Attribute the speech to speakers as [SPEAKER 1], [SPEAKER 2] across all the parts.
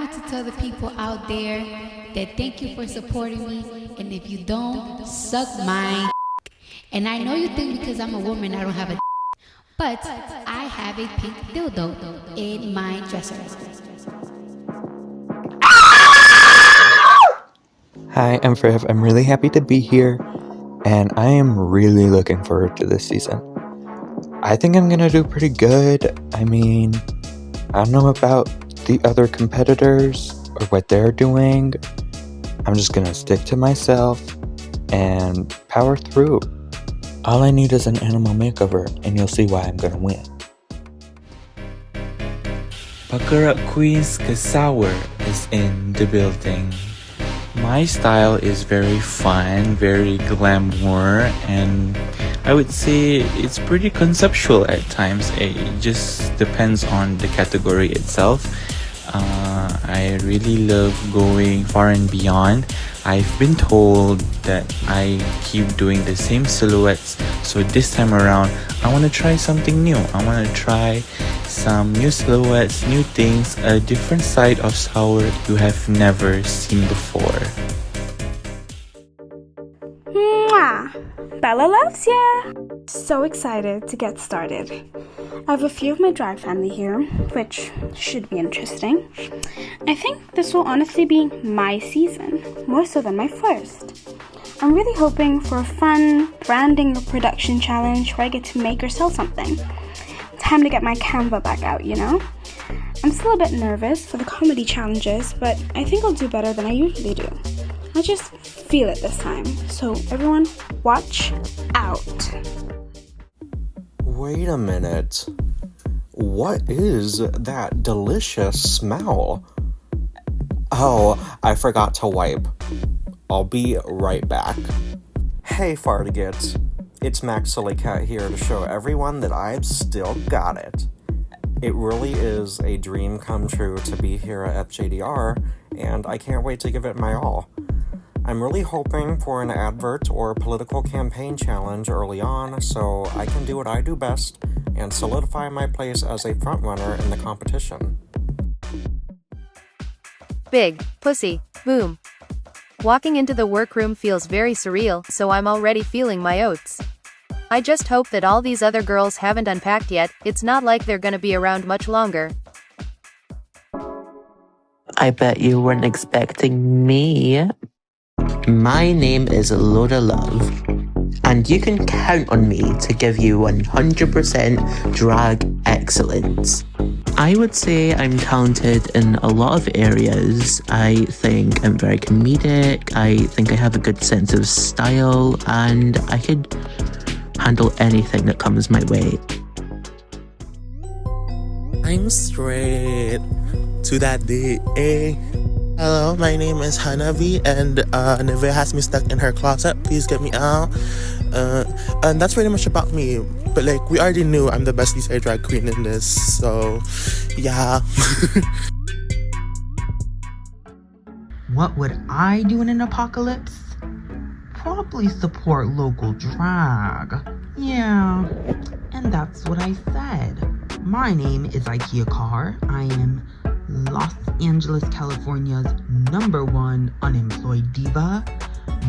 [SPEAKER 1] want to tell the people out there that thank you for supporting me, and if you don't, suck my And I know you think because I'm a woman I don't have a but I have a pink dildo in my dresser.
[SPEAKER 2] Hi, I'm Friv. I'm really happy to be here, and I am really looking forward to this season. I think I'm gonna do pretty good. I mean, I don't know about the other competitors or what they're doing. I'm just gonna stick to myself and power through. All I need is an animal makeover, and you'll see why I'm gonna win.
[SPEAKER 3] Baccarat Queen's Kasawa is in the building. My style is very fun, very glamour, and I would say it's pretty conceptual at times. It just depends on the category itself. I really love going far and beyond. I've been told that I keep doing the same silhouettes, so this time around I want to try something new. I want to try some new silhouettes, new things, a different side of Sour you have never seen before.
[SPEAKER 4] Mwah! Bella loves ya! So excited to get started. I have a few of my drag family here, which should be interesting. I think this will honestly be my season, more so than my first. I'm really hoping for a fun branding or production challenge where I get to make or sell something. Time to get my Canva back out, you know? I'm still a bit nervous for the comedy challenges, but I think I'll do better than I usually do. I just feel it this time, so everyone, watch out.
[SPEAKER 5] Wait a minute. What is that delicious smell? Oh, I forgot to wipe. I'll be right back. Hey, Fartigates. It's Max Sillycat here to show everyone that I've still got it. It really is a dream come true to be here at FJDR, and I can't wait to give it my all. I'm really hoping for an advert or political campaign challenge early on so I can do what I do best and solidify my place as a frontrunner in the competition.
[SPEAKER 6] Big, pussy, boom. Walking into the workroom feels very surreal, so I'm already feeling my oats. I just hope that all these other girls haven't unpacked yet. It's not like they're gonna be around much longer.
[SPEAKER 7] I bet you weren't expecting me. My name is Loda Love, and you can count on me to give you 100% drag excellence. I would say I'm talented in a lot of areas. I think I'm very comedic, I think I have a good sense of style, and I could handle anything that comes my way.
[SPEAKER 8] I'm straight to that day. Hello, my name is Hanavi, and Nivea has me stuck in her closet. Please get me out. And that's pretty much about me. But like, we already knew I'm the best East Side drag queen in this, so yeah.
[SPEAKER 9] What would I do in an apocalypse? Probably support local drag. Yeah, and that's what I said. My name is Ikea Carr. I am Los Angeles, California's #1 unemployed diva,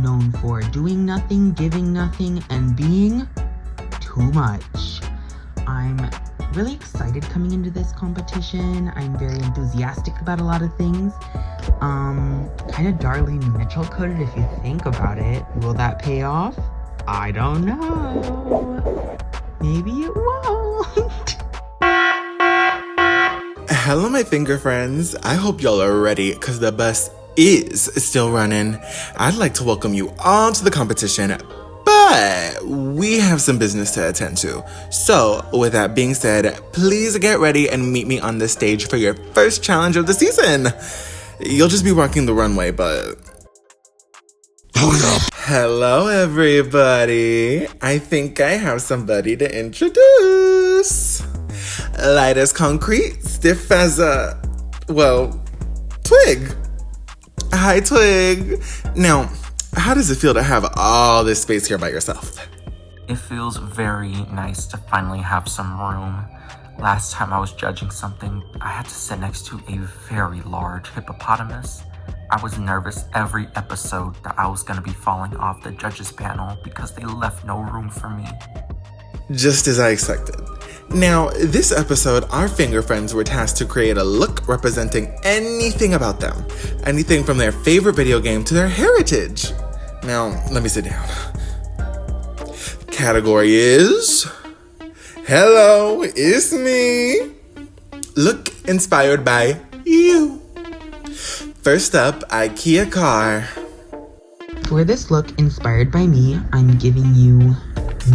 [SPEAKER 9] known for doing nothing, giving nothing, and being too much. I'm really excited coming into this competition. I'm very enthusiastic about a lot of things. Kind of Darlene Mitchell coded if you think about it. Will that pay off? I don't know. Maybe it won't.
[SPEAKER 8] Hello, my finger friends. I hope y'all are ready because the bus is still running. I'd like to welcome you all to the competition, but we have some business to attend to. So, with that being said, please get ready and meet me on the stage for your first challenge of the season. You'll just be walking the runway, but... Hello, everybody. I think I have somebody to introduce. Light as concrete, stiff as a, well, twig. Hi, Twig. Now, how does it feel to have all this space here by yourself?
[SPEAKER 10] It feels very nice to finally have some room.
[SPEAKER 2] Last time I was judging something, I had to sit next to a very large hippopotamus. I was nervous every episode that I was going to be falling off the judges panel because they left no room for me.
[SPEAKER 8] Just as I expected. Now, this episode, our finger friends were tasked to create a look representing anything about them. Anything from their favorite video game to their heritage. Now, let me sit down. Category is... Hello, it's me. Look inspired by you. First up, IKEA car.
[SPEAKER 9] For this look inspired by me, I'm giving you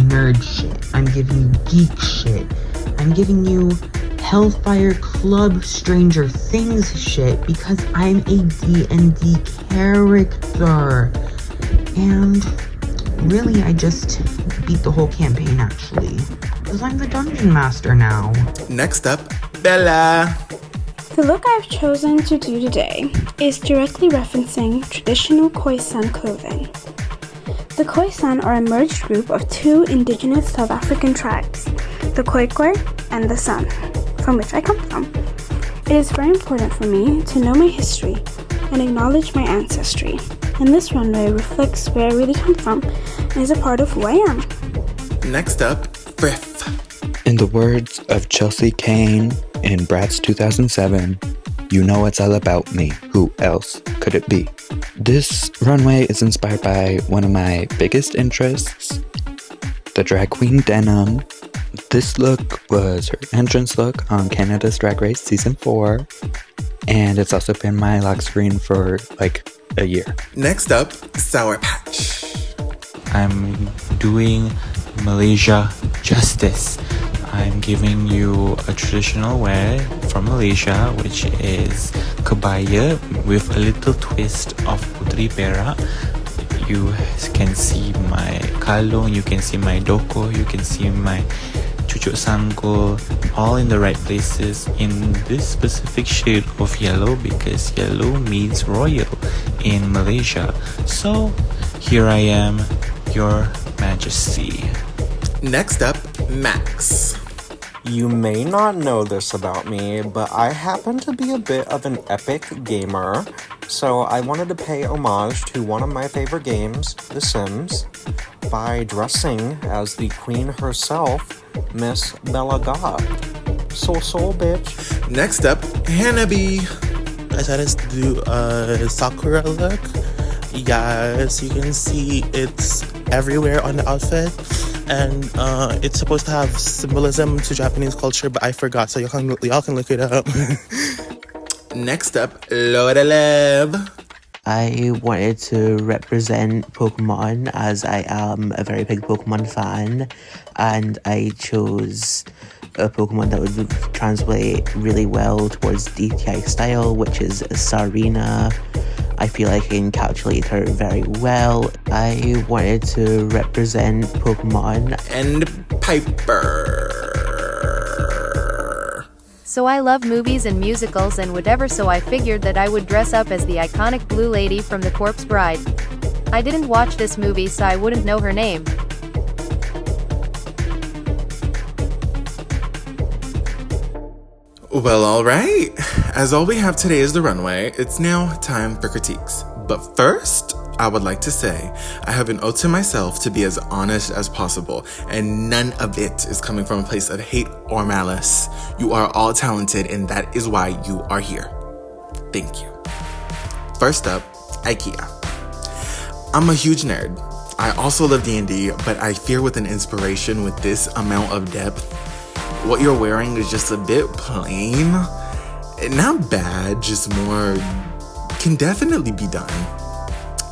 [SPEAKER 9] nerd shit. I'm giving you geek shit. I'm giving you Hellfire Club Stranger Things shit because I'm a D&D character. And really, I just beat the whole campaign actually. Because I'm the dungeon master now.
[SPEAKER 8] Next up, Bella.
[SPEAKER 4] The look I've chosen to do today is directly referencing traditional Khoisan clothing. The Khoisan are a merged group of two indigenous South African tribes, the Khoikhoi and the San, from which I come from. It is very important for me to know my history and acknowledge my ancestry, and this runway reflects where I really come from and is a part of who I am.
[SPEAKER 8] Next up, Frith.
[SPEAKER 2] In the words of Chelsea Kane in Bratz 2007, you know it's all about me. Who else could it be? This runway is inspired by one of my biggest interests, the drag queen Denim. This look was her entrance look on Canada's Drag Race Season 4, and it's also been my lock screen for like a year.
[SPEAKER 8] Next up, Sour Patch.
[SPEAKER 3] I'm doing Malaysia justice. I'm giving you a traditional wear from Malaysia, which is kebaya with a little twist of putri perak. You can see my kalung, you can see my doko, you can see my cucuk sanggul, all in the right places in this specific shade of yellow because yellow means royal in Malaysia. So here I am, Your Majesty.
[SPEAKER 8] Next up, Max.
[SPEAKER 5] You may not know this about me, but I happen to be a bit of an epic gamer, so I wanted to pay homage to one of my favorite games, The Sims, by dressing as the queen herself, Miss Bella God. So, bitch.
[SPEAKER 8] Next up, Hanabi.
[SPEAKER 10] I decided to do a Sakura look. Yes, you can see it's everywhere on the outfit. And it's supposed to have symbolism to Japanese culture, but I forgot, so y'all can look it up.
[SPEAKER 8] Next up, Lorelev.
[SPEAKER 7] I wanted to represent Pokemon as I am a very big Pokemon fan, and I chose a Pokemon that would translate really well towards DTI style, which is Sarina. I feel like I encapsulate her very well. I wanted to represent Pokemon.
[SPEAKER 8] And Piper.
[SPEAKER 6] So I love movies and musicals and whatever, so I figured that I would dress up as the iconic blue lady from The Corpse Bride. I didn't watch this movie, so I wouldn't know her name.
[SPEAKER 8] Well, alright. As all we have today is the runway, it's now time for critiques. But first, I would like to say, I have an oath to myself to be as honest as possible, and none of it is coming from a place of hate or malice. You are all talented, and that is why you are here. Thank you. First up, IKEA. I'm a huge nerd. I also love D&D, but I fear with an inspiration with this amount of depth. What you're wearing is just a bit plain. Not bad, just more can definitely be done.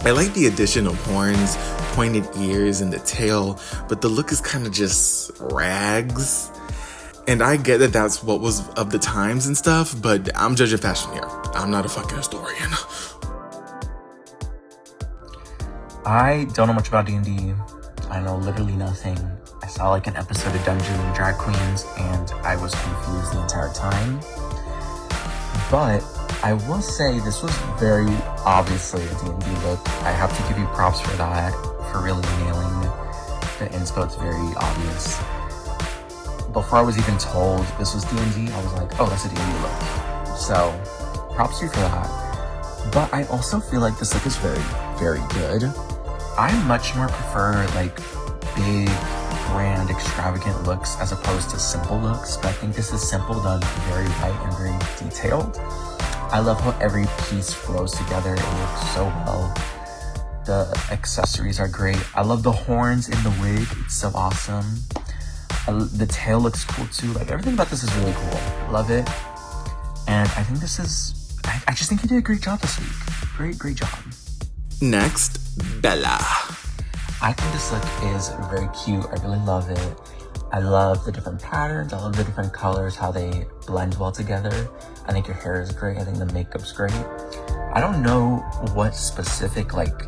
[SPEAKER 8] I like the addition of horns, pointed ears, and the tail, but the look is kind of just rags. And I get that that's what was of the times and stuff, but I'm judging fashion here. I'm not a fucking historian.
[SPEAKER 2] I don't know much about D&D. I know literally nothing. I saw like an episode of Dungeons and Drag Queens and I was confused the entire time. But I will say this was very obviously a D&D look. I have to give you props for that, for really nailing the inspo. It's very obvious. before I was even told this was D&D, I was like, oh, that's a D&D look. So, props to you for that. But I also feel like this look is very, very good. I much more prefer like big, grand, extravagant looks as opposed to simple looks. But I think this is simple, done very right and very detailed. I love how every piece flows together. It looks so well. The accessories are great. I love the horns in the wig. It's so awesome. The tail looks cool too. Like, everything about this is really cool. Love it. And I think this is, I just think you did a great job this week. Great job.
[SPEAKER 8] Next, Bella.
[SPEAKER 2] I think this look is very cute. I really love it. I love the different patterns. I love the different colors, how they blend well together. I think your hair is great. I think the makeup's great. I don't know what specific like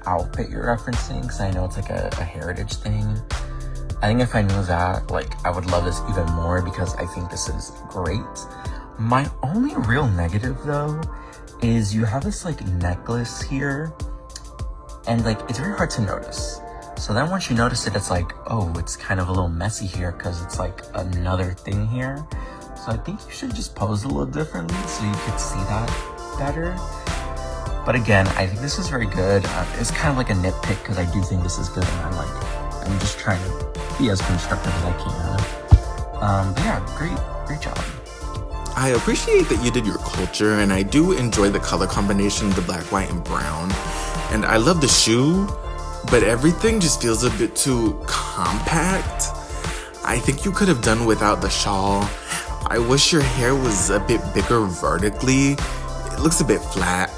[SPEAKER 2] outfit you're referencing, because I know it's like a heritage thing. I think if I knew that, like, I would love this even more because I think this is great. My only real negative though is you have this like necklace here, and like it's very hard to notice. So then once you notice it, it's like, oh, it's kind of a little messy here because it's like another thing here. So I think you should just pose a little differently so you could see that better. But again, I think this is very good. It's kind of like a nitpick because I do think this is good, and I'm just trying to be as constructive as I can. But yeah, great job.
[SPEAKER 8] I appreciate that you did your culture, and I do enjoy the color combination of the black, white, and brown. And I love the shoe, but everything just feels a bit too compact. I think you could have done without the shawl. I wish your hair was a bit bigger vertically. It looks a bit flat.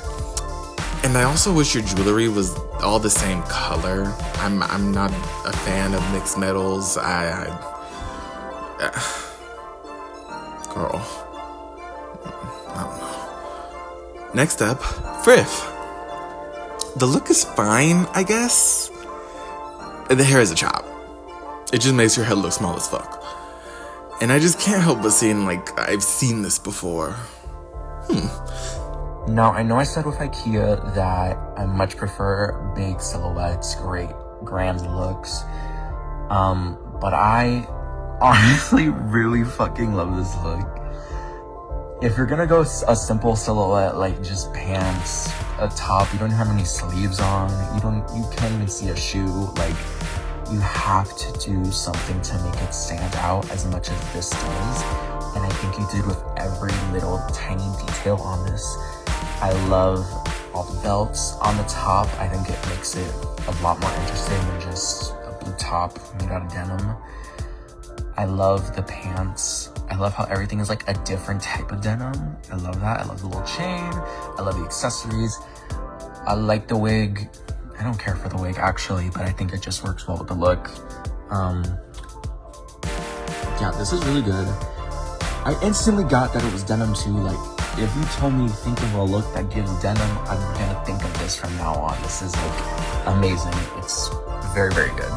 [SPEAKER 8] And I also wish your jewelry was all the same color. I'm not a fan of mixed metals. Girl. I don't know. Next up, Frith. The look is fine, I guess. The hair is a chop. It just makes your head look small as fuck. And I just can't help but seeing, like, I've seen this before.
[SPEAKER 2] Now, I know I said with IKEA that I much prefer big silhouettes, great grand looks. But I honestly really fucking love this look. If you're gonna go a simple silhouette, like just pants, a top, you don't have any sleeves on, you can't even see a shoe, like, you have to do something to make it stand out as much as this does. And I think you did with every little tiny detail on this. I love all the belts on the top. I think it makes it a lot more interesting than just a blue top made out of denim. I love the pants. I love how everything is like a different type of denim. I love that. I love the little chain. I love the accessories. I like the wig. I don't care for the wig actually, but I think it just works well with the look. Yeah, this is really good. I instantly got that it was denim too. Like, if you told me think of a look that gives denim, I'm gonna think of this from now on. This is like amazing. It's very, very good.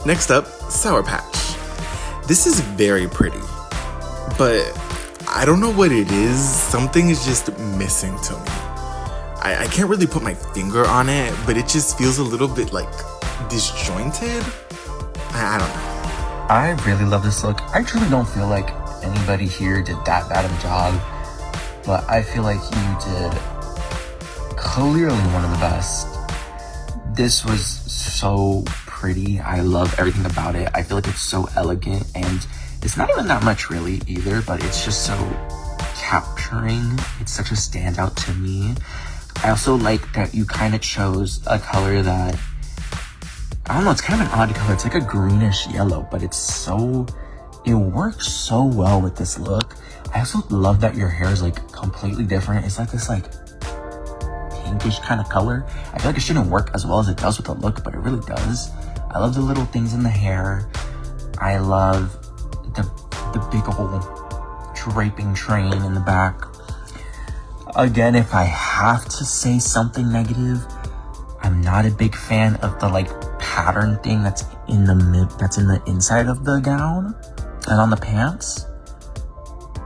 [SPEAKER 8] Next up, Sour Patch. This is very pretty, but I don't know what it is. Something is just missing to me. I can't really put my finger on it, but it just feels a little bit like disjointed. I don't know.
[SPEAKER 2] I really love this look. I truly don't feel like anybody here did that bad of a job, but I feel like you did clearly one of the best. This was so pretty. I love everything about it. I feel like it's so elegant, and it's not even that much really either, but it's just so capturing. It's such a standout to me. I also like that you kind of chose a color that, I don't know, it's kind of an odd color. It's like a greenish yellow, but it works so well with this look. I also love that your hair is like completely different. It's like this like pinkish kind of color. I feel like it shouldn't work as well as it does with the look, but it really does. I love the little things in the hair. I love the big old draping train in the back. Again, if I have to say something negative, I'm not a big fan of the like pattern thing that's in the inside of the gown and on the pants.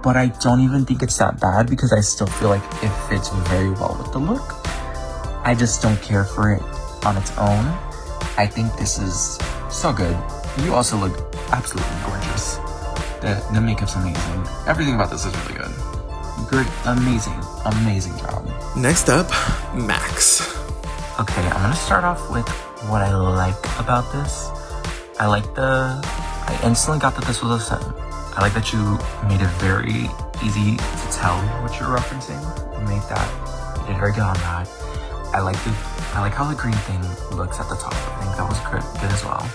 [SPEAKER 2] But I don't even think it's that bad because I still feel like it fits very well with the look. I just don't care for it on its own. I think this is so good. You also look absolutely gorgeous.
[SPEAKER 3] The makeup's amazing. Everything about this is really good. Great, amazing job.
[SPEAKER 8] Next up, Max.
[SPEAKER 3] Okay, I'm gonna start off with what I like about this. I instantly got that this was a 7. I like that you made it very easy to tell what you're referencing. You did very good on that. I like how the green thing looks at the top. I think that was good as well.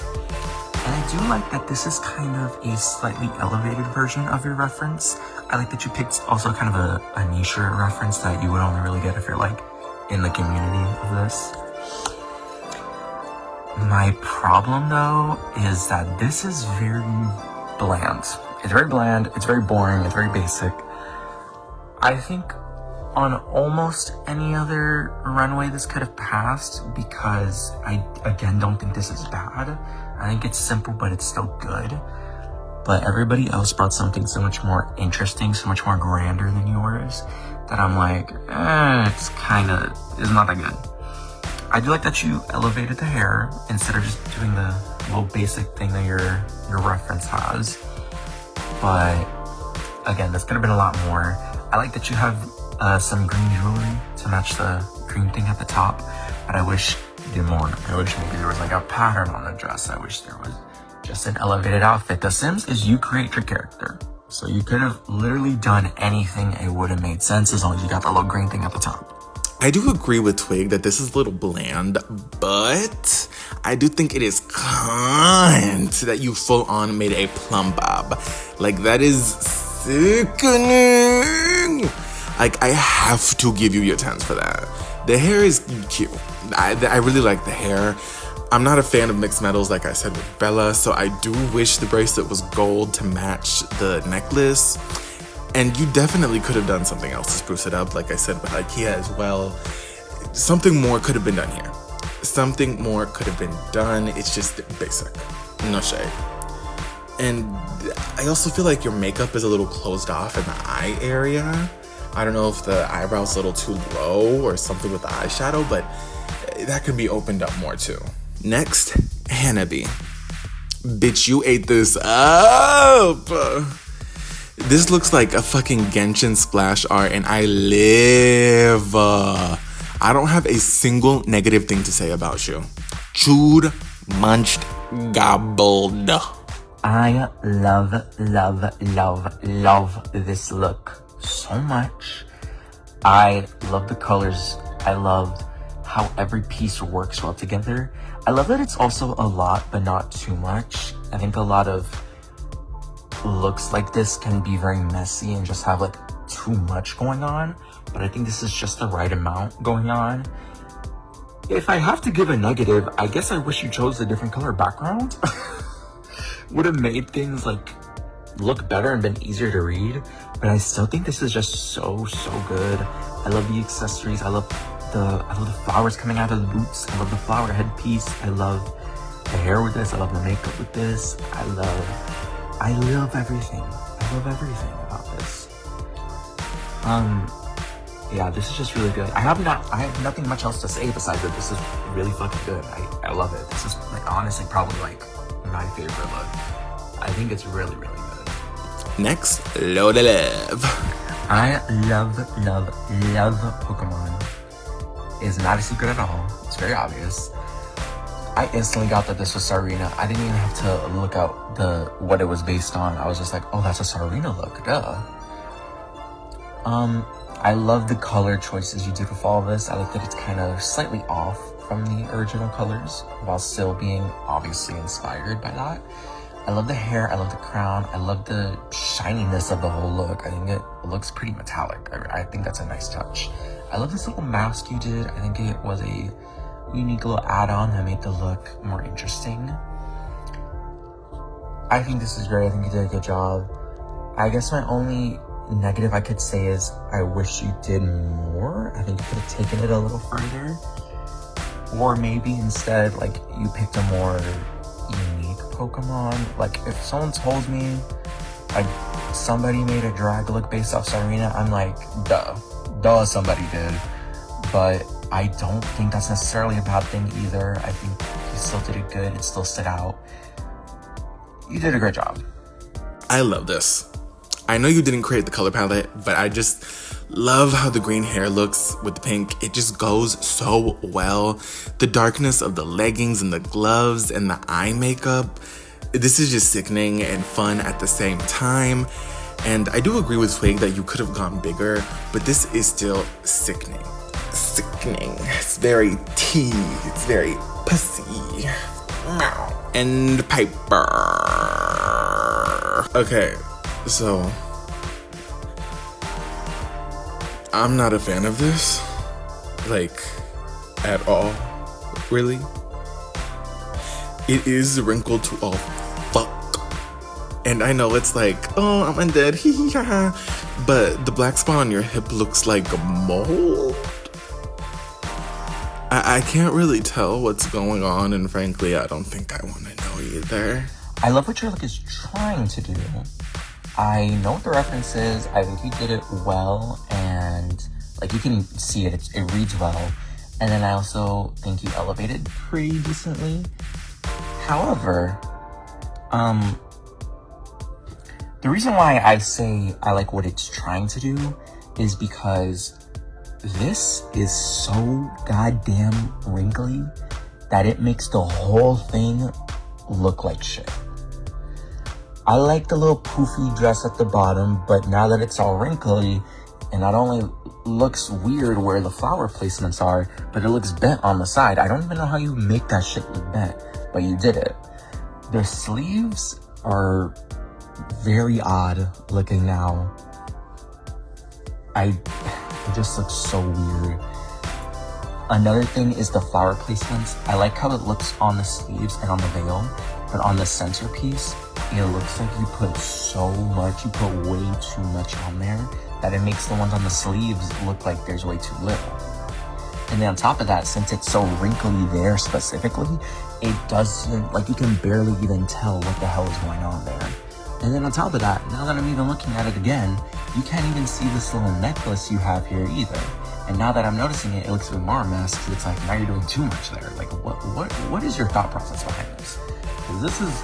[SPEAKER 3] And I do like that this is kind of a slightly elevated version of your reference. I like that you picked also kind of a niche reference that you would only really get if you're like in the community of this. My problem though is that this is very bland. It's very bland, it's very boring, it's very basic. I think on almost any other runway this could have passed because I, again, don't think this is bad. I think it's simple, but it's still good. But everybody else brought something so much more interesting, so much more grander than yours that I'm like, it's not that good. I do like that you elevated the hair instead of just doing the little basic thing that your reference has. But again, this could have been a lot more. I like that you have some green jewelry to match the green thing at the top, but I wish you did more. I wish maybe there was like a pattern on the dress. I wish there was just an elevated outfit. The Sims is you create your character. So you could have literally done anything. It would have made sense as long as you got the little green thing at the top.
[SPEAKER 8] I do agree with Twig that this is a little bland, but I do think it is cunt that you full on made a plum bob. Like, that is sickening. Like, I have to give you your 10s for that. The hair is cute. I really like the hair. I'm not a fan of mixed metals, like I said with Bella, so I do wish the bracelet was gold to match the necklace. And you definitely could have done something else to spruce it up, like I said with IKEA as well. Something more could have been done here. Something more could have been done. It's just basic. No shade. And I also feel like your makeup is a little closed off in the eye area. I don't know if the eyebrow's a little too low or something with the eyeshadow, but that could be opened up more too. Next, Hanabi. Bitch, you ate this up! This looks like a fucking Genshin splash art, and I live. I don't have a single negative thing to say about you. Chewed, munched, gobbled.
[SPEAKER 3] I love this look so much. I love the colors. I love how every piece works well together. I love that it's also a lot, but not too much. I think a lot of looks like this can be very messy and just have like too much going on, but I think this is just the right amount going on. If I have to give a negative, I guess I wish you chose a different color background. Would have made things like look better and been easier to read, but I still think this is just so good. I love the accessories. I love the flowers coming out of the boots. I love the flower headpiece. I love the hair with this. I love the makeup with this. I love everything. I love everything about this. Yeah, this is just really good. I have nothing much else to say besides that this is really fucking good. I love it. This is like honestly probably like my favorite look. I think it's really good.
[SPEAKER 8] Next, Load of Love.
[SPEAKER 3] I love Pokemon. It's not a secret at all. It's very obvious. I instantly got that this was Sarina. I didn't even have to look out what it was based on. I was just like, oh, that's a Sarina look, duh. I love the color choices you did with all of this. I like that it's kind of slightly off from the original colors while still being obviously inspired by that. I love the hair, I love the crown, I love the shininess of the whole look. I think it looks pretty metallic. I think that's a nice touch. I love this little mask you did. I think it was a unique little add-on that made the look more interesting. I think this is great. I think you did a good job. I guess my only negative I could say is I wish you did more. I think you could have taken it a little further. Or maybe instead, like, you picked a more unique Pokemon. Like, if someone told me somebody made a drag look based off Sarina, I'm like, duh, somebody did. But I don't think that's necessarily a bad thing either. I think you still did it good. It still stood out. You did a great job.
[SPEAKER 8] I love this. I know you didn't create the color palette, but I just love how the green hair looks with the pink. It just goes so well. The darkness of the leggings and the gloves and the eye makeup. This is just sickening and fun at the same time. And I do agree with Swig that you could have gone bigger, but this is still sickening. Sickening. It's very tea. It's very pussy. And Piper. Okay, so I'm not a fan of this, like, at all, really. It is wrinkled to all fuck. And I know it's like, oh, I'm undead, but the black spot on your hip looks like mold. I can't really tell what's going on, and frankly, I don't think I want to know either.
[SPEAKER 7] I love what your look is trying to do. I know what the reference is. I think you did it well, and like you can see it reads well. And then I also think you elevated pretty decently. However, the reason why I say I like what it's trying to do is because this is so goddamn wrinkly that it makes the whole thing look like shit. I like the little poofy dress at the bottom, but now that it's all wrinkly, it not only looks weird where the flower placements are, but it looks bent on the side. I don't even know how you make that shit look bent, but you did it. The sleeves are very odd looking now. It just looks so weird. Another thing is the flower placements. I like how it looks on the sleeves and on the veil, but on the centerpiece, it looks like you put way too much on there that it makes the ones on the sleeves look like there's way too little. And then on top of that, since it's so wrinkly there specifically, it doesn't, like, you can barely even tell what the hell is going on there. And then on top of that, now that I'm even looking at it again, you can't even see this little necklace you have here either. And now that I'm noticing it, it looks even more a mess because it's like, now you're doing too much there. Like, what is your thought process behind this? Because this is,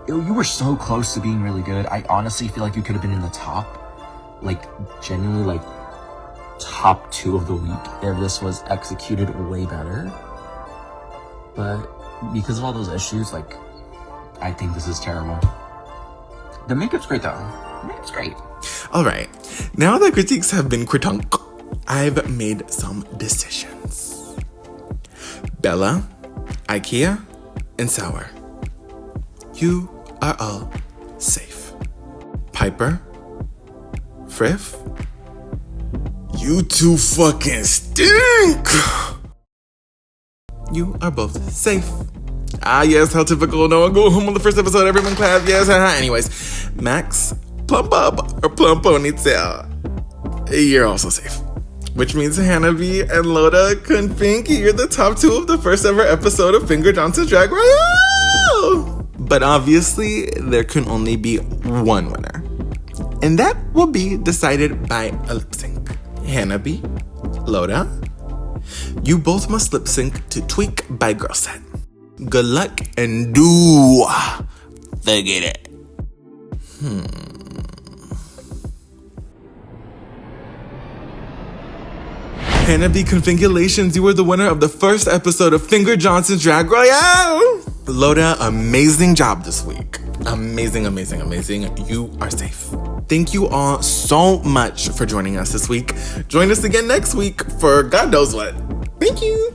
[SPEAKER 7] you were so close to being really good. I honestly feel like you could have been in the top, like, genuinely, like, top 2 of the week if this was executed way better. But because of all those issues, like, I think this is terrible. The makeup's great though. The makeup's great.
[SPEAKER 8] Alright, now that critiques have been critique, I've made some decisions. Bella, Ikea, and Sour. You are all safe. Piper, Friff, you two fucking stink! You are both safe. Ah, yes, how typical. No one go home on the first episode, everyone clap, yes, anyways. Max, plump up or plump ponytail. You're also safe. Which means Hannah-B and Loda Kunfink, you're the top 2 of the first ever episode of Finger Johnson's Drag Royale! But obviously, there can only be one winner. And that will be decided by a lip sync. Hannah-B, Loda, you both must lip sync to Tweak by Girl Set. Good luck and do forget it. Hannah-B, congratulations, you were the winner of the first episode of Finger Johnson's Drag Royale. Loda, amazing job this week. Amazing, amazing, amazing. You are safe. Thank you all so much for joining us this week. Join us again next week for God knows what. Thank you.